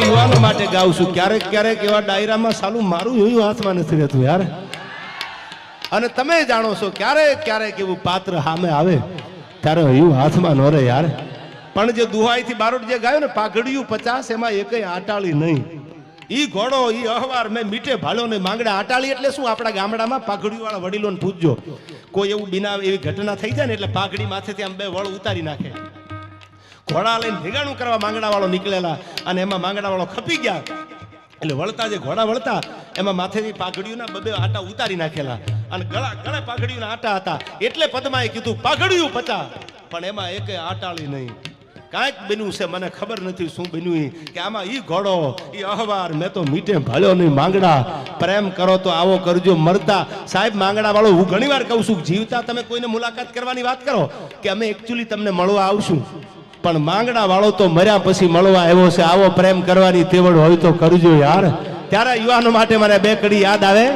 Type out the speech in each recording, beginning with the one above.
યુવાનો માટે ગાઉં છું. ક્યારેક ક્યારેક એવા ડાયરામાં સાલું મારું હૈયું હાથમાં નથી રહેતું યાર. અને તમે જાણો છો ક્યારેક ક્યારેક એવું પાત્ર સામે આવે ત્યારે હૈયું હાથમાં ન રહે યાર. પણ જે દુહાઈથી બારોટ જે ગાયો ને પાઘડિયું 50 એમાં એકય આટાળી નહીં. ઈ ઘોડો ઈ અહવાર મેં મીઠે ભાળ્યો ને માંગડા આટાળી એટલે શું? આપણા ગામડામાં પાઘડિયું વાળા વડીલોને પૂછજો, કોઈ એવું બિના એવી ઘટના થઈ જાય ને એટલે પાઘડી માથેથી આમ બે વળ ઉતારી નાખે. ઘોડા લઈને ભેગાણું કરવા માંગડા વાળો નીકળેલા અને એમાં માંગડા વાળો ખપી ગયા એટલે વળતા જે ઘોડા વળતા એમાં માથેથી પાઘડિયુંના બબે આટા ઉતારી નાખેલા અને ગળે પાઘડિયુંના આટા હતા એટલે પદ્માએ કીધું પાઘડિયું 50, પણ એમાં એકય આટાળી નહીં. કાંઈક બન્યું છે, મને ખબર નથી શું બન્યું કે આમાં ઈ ઘોડો ઈ અહવાર મેં તો મીઠે ભાળ્યો નહીં માંગડા. પ્રેમ કરો તો આવો કરજો, મરતા સાહેબ માંગડા વાળો હું ઘણી વાર કહું છું, જીવતા તમે કોઈને મુલાકાત કરવાની વાત કરો કે અમે એકચ્યુઅલી તમને મળવા આવશું, પણ માંગડા વાળો તો મર્યા પછી મળવા આવ્યો છે. આવો પ્રેમ કરવાની તેવડ હોય તો કરજો યાર. ત્યારે યુવાનો માટે મને બે કડી યાદ આવે.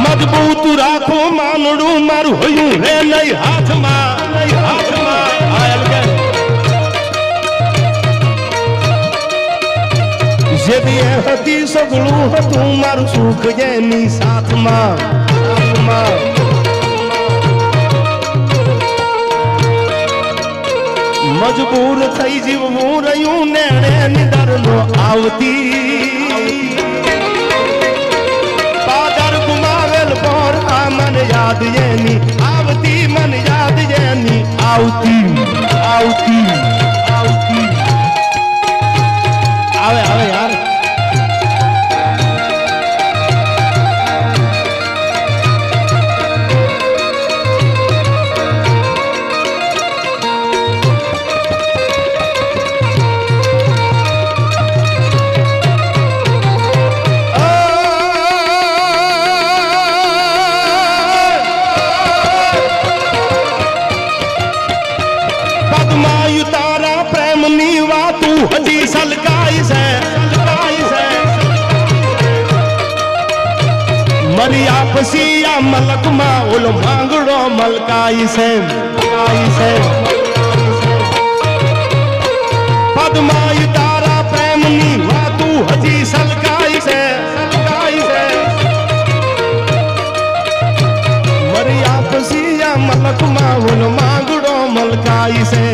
મજબૂત રાખો માનડું મારું હોયું રે નહીં હાથમાં, નહીં હાથમાં. જેથી હતી સગળું હતું મારું સુખ જેની સાથમાં. મજબૂર થઈ જીવવું રહ્યું નેણે નિદર નો આવતી. પાદર ગુમાવેલ પર આ મન યાદ જેની આવતી, મન યાદ જેની આવતી, આવતી, આવતી. આવે આવે યાર. પદ્માયુ તારા પ્રેમની વાતું હજી સલકાઈ છે, સલકાઈ છે. મરી આપસી આ મલકમાં ઓલો માંગડો મલકાઈ છે, મલકાઈ છે. પદ્માયુ તારા પ્રેમની વાતું હજી સલકાઈ છે, સલકાઈ છે. મરી આપસી આ મલકમાં ઓલો માંગડો મલકાઈ છે.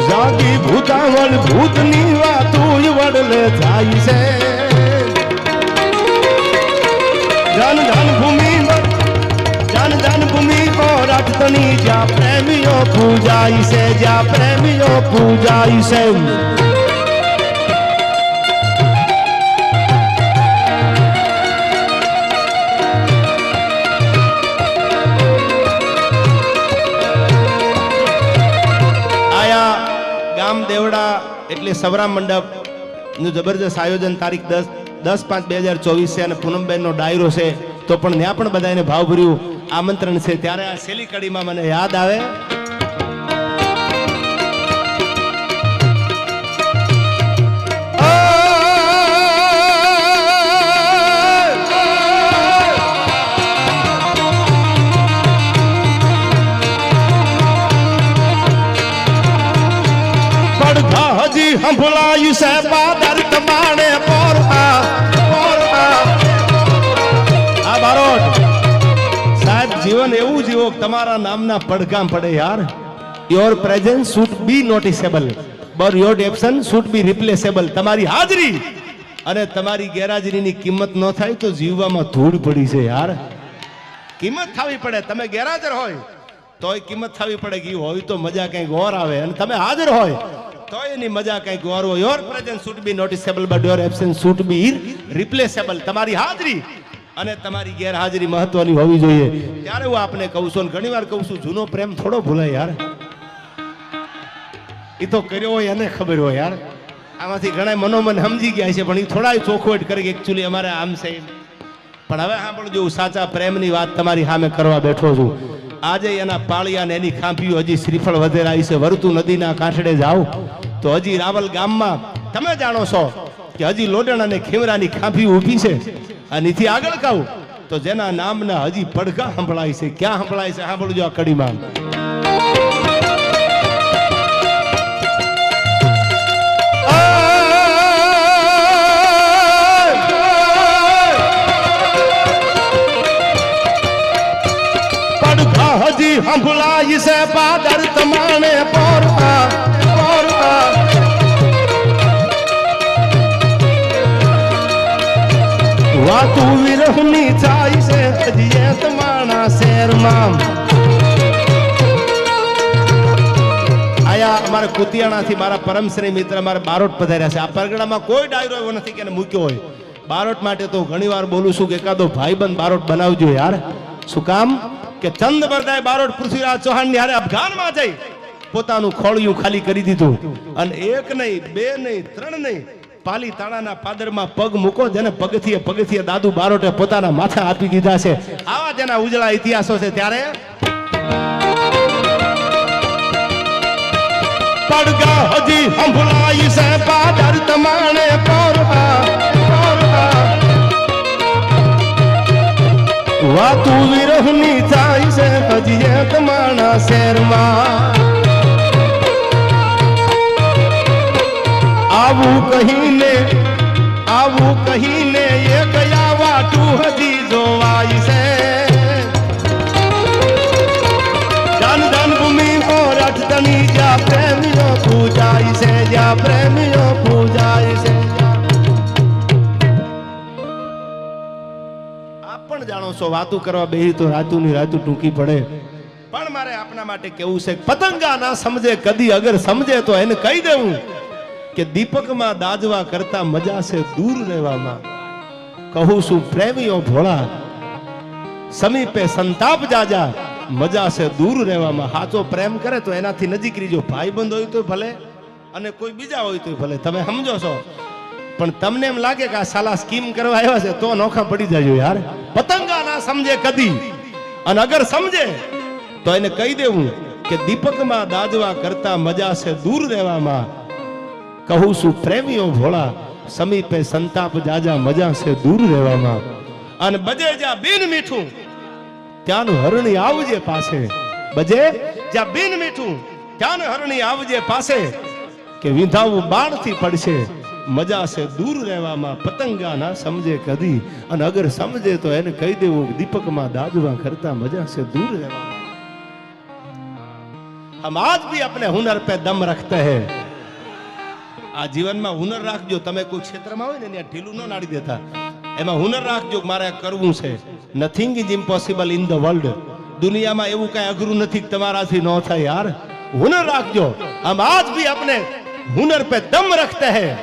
જાગી ભૂતાવળ ભૂતની વાતું વડલે જાય છે. જન જન્મભૂમિ, જન જન્મભૂમિ રાજતની જ્યાં પ્રેમીઓ પૂજાય છે, જ્યાં પ્રેમીઓ પૂજાય છે. દેવડા એટલે સવરા મંડપ નું જબરજસ્ત આયોજન તારીખ 10/5/2024 છે અને પૂનમબેન નો ડાયરો છે, તો પણ ત્યાં પણ બધાને ભાવભર્યું આમંત્રણ છે. ત્યારે આ સેલી કડીમાં મને યાદ આવે સંભળાયું છે પાદર તમાણે પોર આ બારોટ. સાહેબ જીવન એવું જીવો તમારા નામના પડઘામ પડે યાર. Your presence should be noticeable but your absence should be રિપ્લેસેબલ. તમારી હાજરી અને તમારી ગેરહાજરીની કિંમત ન થાય તો જીવવામાં ધૂળ પડી છે યાર. કિંમત થવી પડે. તમે ગેરહાજર હોય તોય કિંમત થવી પડે. ગઈ હોય તો મજા કંઈક ઓર આવે અને તમે હાજર હોય તો એની મજા કંઈક ઓર હોય. Your presence should be noticeable but your absence should be રિપ્લેસેબલ. તમારી હાજરી અને તમારી ગેરહાજરી મહત્વની હોવી જોઈએ. ત્યારે હું આપને કહું છું, ઘણી વાર કહું છું, જૂનો પ્રેમ થોડો ભૂલાય યાર. એ તો કર્યો હોય એને ખબર હોય યાર. આમાંથી ઘણા મનોમન સમજી ગયા છે પણ એ થોડા ચોખવટ કરે કે એકચ્યુઅલી અમારે આમ છે. પણ હવે સાંભળજો, સાચા પ્રેમની વાત તમારી સામે કરવા બેઠો છું. આજે એના પાળિયા ને એની ખાંભીઓ હજી શ્રીફળ વધેરાઈ છે. વરતું નદીના કાંઠડે જાઓ તો હજી રાવલ ગામમાં તમે જાણો છો કે હજી લોડણ અને ખેમરાની ખાંભી ઊભી છે અને એથી આગળ કહું તો જેના નામના હજી પડઘા સંભળાય છે. ક્યાં સંભળાય છે સાંભળજો આ કડીમાં. પડઘા હજી સંભળાય છે પાદર તમાણે પોરતા પોરતા વાતું વિરહની થાય છે હજી તમારા શહેરમાં. આયા અમારા કુતિયાણાથી મારા પરમશ્રી મિત્ર મારા બારોટ પધાર્યા છે. આ પરગડામાં કોઈ ડાયરો એવો નથી કે એને મૂક્યો હોય. બારોટ માટે તો ઘણીવાર બોલું છું કે એકાદો ભાઈબંધ બારોટ બનાવજો યાર. શું કામ કે ચંદ બરદાય બારોટ પૃથ્વીરાજ ચૌહાણ ની હારે અફઘાનમાં જઈ પોતાનું ખોળિયું ખાલી કરી દીધું અને એક નહીં બે નહીં ત્રણ નહીં પાલી તાણાના પાદરમાં પગ મૂકો જેને પગથિયે પગથિયે દાદુ બારોટે પોતાના માથે આપી દીધા છે. આવા જેના ઉજળા ઇતિહાસો છે. ત્યારે પડઘા હજી સંભળાય છે પાદર તમાણે પોરતા પોરતા વાતું વિરહની થાય છે હજી તમારા શહેરમાં. આવું કહીને એ ગયા વાટું હજી જોવાય છે. જન જન્મભૂમિ રાજધાની જ્યાં પ્રેમીઓ પૂજાય છે જ્યાં પ્રેમીઓ પૂજાય છે. આપ પણ જાણો છો વાતું કરવા બેહી તો રાતુની રાતું ટૂંકી પડે. પણ મારે આપના માટે કેવું છે પતંગા ના સમજે કદી અગર સમજે તો એને કહી દેવું કે દીપકમાં દાજવા કરતા મજા છે દૂર રહેવામાં. કહું છું પ્રેમીઓ ભોળા સમીપે સંતાપ જાજા મજા છે દૂર રહેવામાં. સાચો પ્રેમ કરે તો એનાથી નજીક રીજો. ભાઈબંધ હોય તો ભલે અને કોઈ બીજા હોય તો ભલે, તમે સમજો છો. પણ તમને એમ લાગે કે આ સાલા સ્કીમ કરવા આવ્યા છે તો નોખા પડી જાજો યાર. પતંગા ના સમજે કદી અને અગર સમજે તો એને કહી દેવું કે દીપકમાં દાજવા કરતા મજા છે દૂર રહેવામાં. કહું છું પ્રેમીઓ ભોળા સમીપે સંતાપ જાજા મજા છે દૂર રહેવામાં. અને બજે જ્યાં બિન મીઠું ત્યાંનું હરણી આવજે પાસે. બજે જ્યાં બિન મીઠું ત્યાંનું હરણી આવજે પાસે. કે વિંધાવું બાણથી પડશે મજા છે દૂર રહેવામાં. પતંગા ના સમજે કદી અને અગર સમજે તો એને કહી દેવું દીપકમાં દાજવા કરતા મજા છે દૂર રહેવામાં. हम आज भी अपने हुनर पे दम रखते हैं. આ જીવનમાં હુનર રાખજો. તમે કોઈ ક્ષેત્રમાં હોય ને ત્યાં ઢીલું ન નાડી દેતા. એમાં હુનર રાખજો મારે કરવું છે. Nothing is impossible in the world. દુનિયામાં એવું કઈ અઘરું નથી તમારાથી ન થાય યાર. હુનર રાખજો. हम आज भी अपने हुनर पे दम रखते हैं.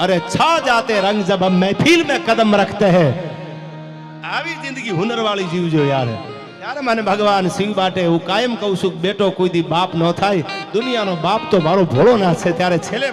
अरे छा जाते रंग जब हम महफिल में कदम रखते हैं. આવી જિંદગી હુનર વાળી જીવજો યાર. ત્યારે મને ભગવાન શિવ માટે હું કાયમ કહું છું બેટો કોઈ દી બાપ ન થાય. દુનિયાનો બાપ તો મારો ભોળોનાથ છે. ત્યારે છેલ્લે